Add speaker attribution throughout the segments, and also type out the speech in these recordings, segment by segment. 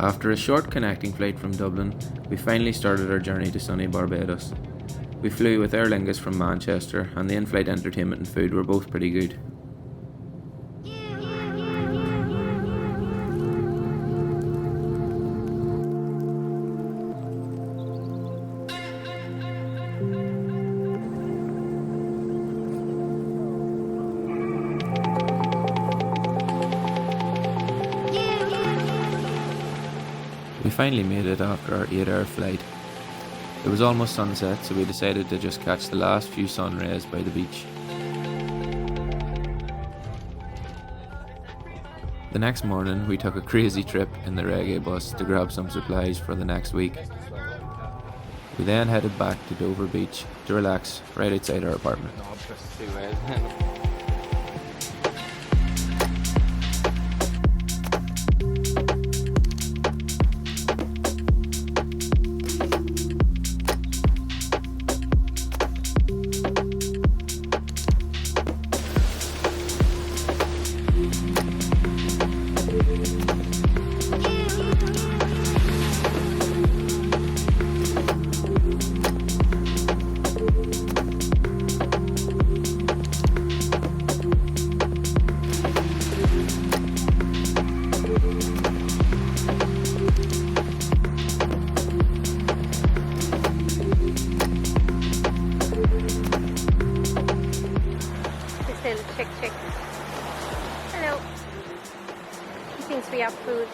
Speaker 1: After a short connecting flight from Dublin, we finally started our journey to sunny Barbados. We flew with Aer Lingus from Manchester, and the in-flight entertainment and food were both pretty good. We finally made it after our 8-hour flight. It was almost sunset, so we decided to just catch the last few sun rays by the beach. The next morning, we took a crazy trip in the reggae bus to grab some supplies for the next week. We then headed back to Dover Beach to relax right outside our apartment.
Speaker 2: Chick. Hello. He thinks we have food.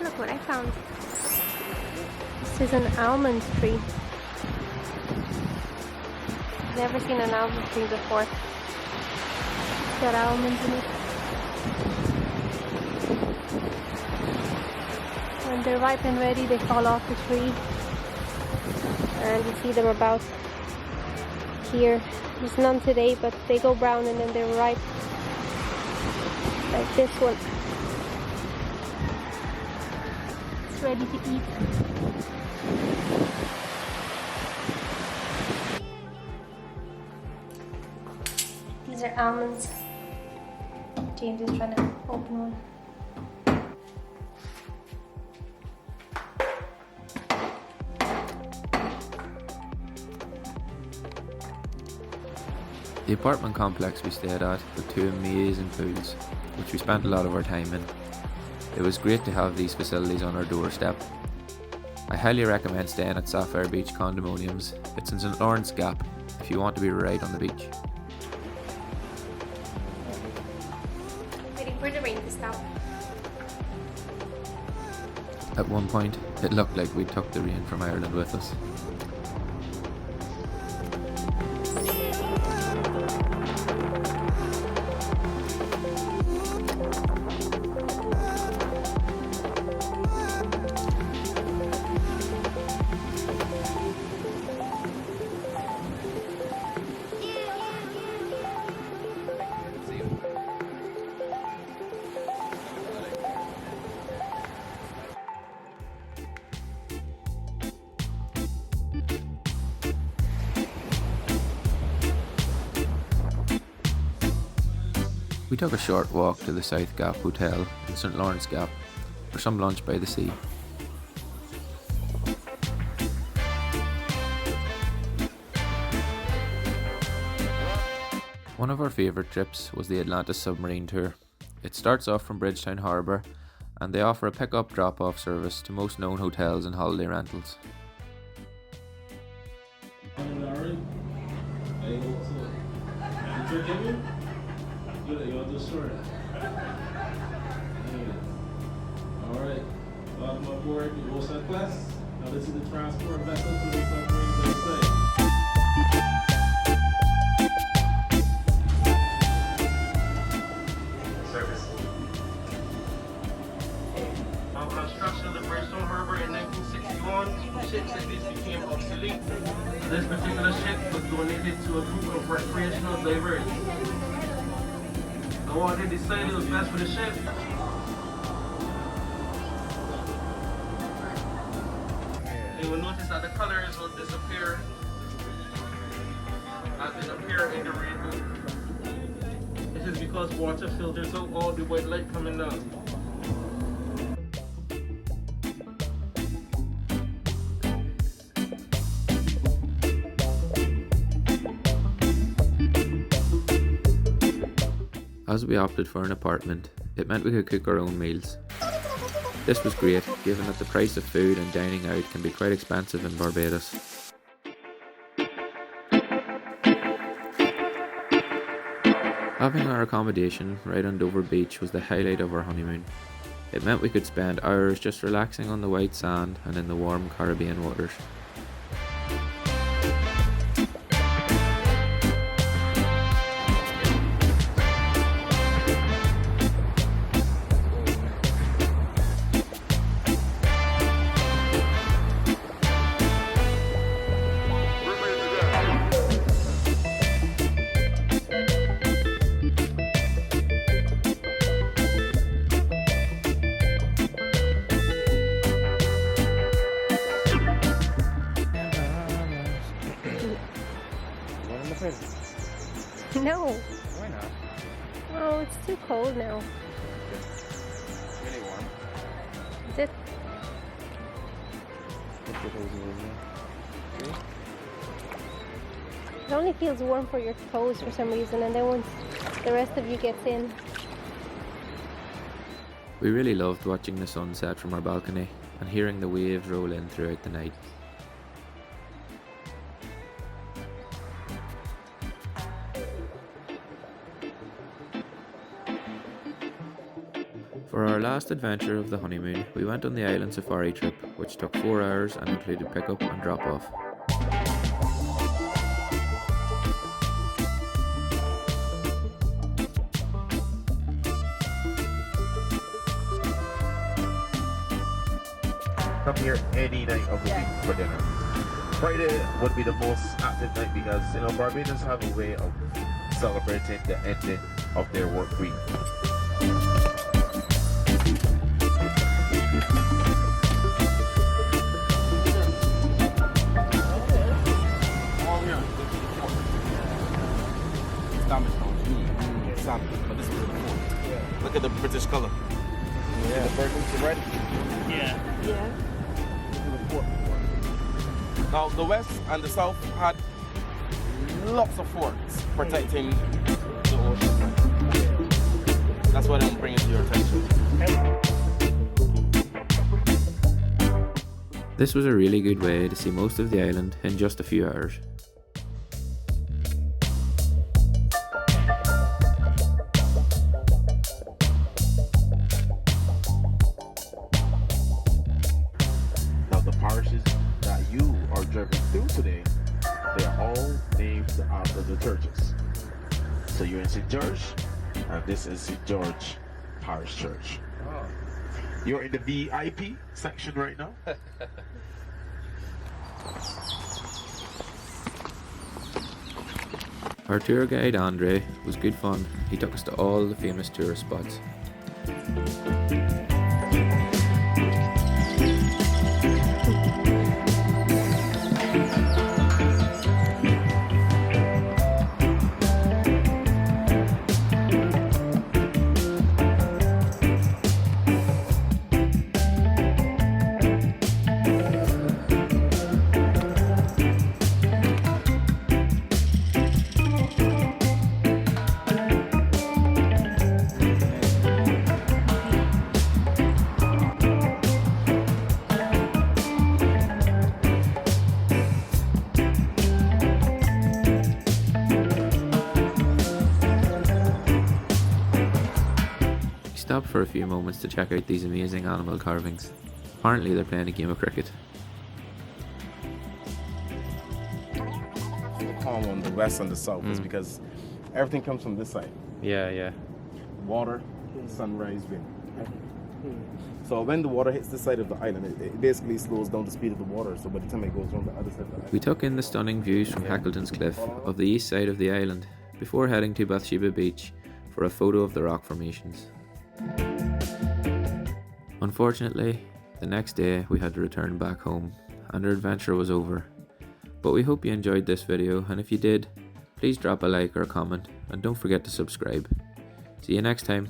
Speaker 2: Look what I found. This is an almond tree. Never seen an almond tree before. It's got almonds in it. When they're ripe and ready, they fall off the tree, and you see them about here. There's none today, but they go brown and then they're ripe, like this one. It's ready to eat. These are almonds. James is trying to open one.
Speaker 1: The apartment complex we stayed at had 2 amazing pools, which we spent a lot of our time in. It was great to have these facilities on our doorstep. I highly recommend staying at Sapphire Beach condominiums. It's in St. Lawrence Gap if you want to be right on the beach.
Speaker 2: Waiting for the rain to stop.
Speaker 1: At one point, it looked like we took the rain from Ireland with us. We took a short walk to the South Gap Hotel in St. Lawrence Gap for some lunch by the sea. One of our favourite trips was the Atlantis submarine tour. It starts off from Bridgetown Harbour, and they offer a pick-up drop-off service to most known hotels and holiday rentals.
Speaker 3: You want this short? Alright, welcome aboard the Ocean class. Now this is the transport vessel to the submarine website. Service. On construction of the Bridgetown Harbour in 1961, ships like this became obsolete. This particular ship was donated to a group of recreational divers. What they decided was best for the ship. They were notice that the colors will disappear as it appears in the rainbow. This is because water filters out all the white light coming down.
Speaker 1: As we opted for an apartment, it meant we could cook our own meals. This was great, given that the price of food and dining out can be quite expensive in Barbados. Having our accommodation right on Dover Beach was the highlight of our honeymoon. It meant we could spend hours just relaxing on the white sand and in the warm Caribbean waters.
Speaker 2: No.
Speaker 4: Why not?
Speaker 2: Oh, it's too cold now.
Speaker 4: It's really warm.
Speaker 2: Is it? It only feels warm for your toes for some reason, and then once the rest of you gets in.
Speaker 1: We really loved watching the sun set from our balcony and hearing the waves roll in throughout the night. For our last adventure of the honeymoon, we went on the island safari trip, which took 4 hours and included pick-up and drop-off.
Speaker 4: Come here any night of the week for dinner. Friday would be the most active night because Barbados have a way of celebrating the ending of their work week.
Speaker 3: But this is the Look at the British color.
Speaker 4: Yeah, the burgundy red.
Speaker 3: Yeah.
Speaker 2: Yeah.
Speaker 3: Now the west and the south had lots of forts protecting the ocean. That's what I'm bringing to your attention.
Speaker 1: This was a really good way to see most of the island in just a few hours.
Speaker 4: Parishes that you are driving through today, they are all named after the churches. So you're in St. George, and this is St. George Parish Church.
Speaker 3: Oh.
Speaker 4: You're in the VIP section right now.
Speaker 1: Our tour guide Andre was good fun. He took us to all the famous tourist spots. Stopped for a few moments to check out these amazing animal carvings. Apparently they're playing a game of cricket.
Speaker 5: Calm on the west and the south is because everything comes from this side.
Speaker 1: Yeah.
Speaker 5: Water, sunrise, wind. So when the water hits this side of the island, it basically slows down the speed of the water. So by the time it goes around the other side of the island.
Speaker 1: We took in the stunning views from Heckleton's Cliff of the east side of the island before heading to Bathsheba Beach for a photo of the rock formations. Unfortunately, the next day we had to return back home and our adventure was over. But we hope you enjoyed this video, and if you did, please drop a like or a comment, and don't forget to subscribe. See you next time.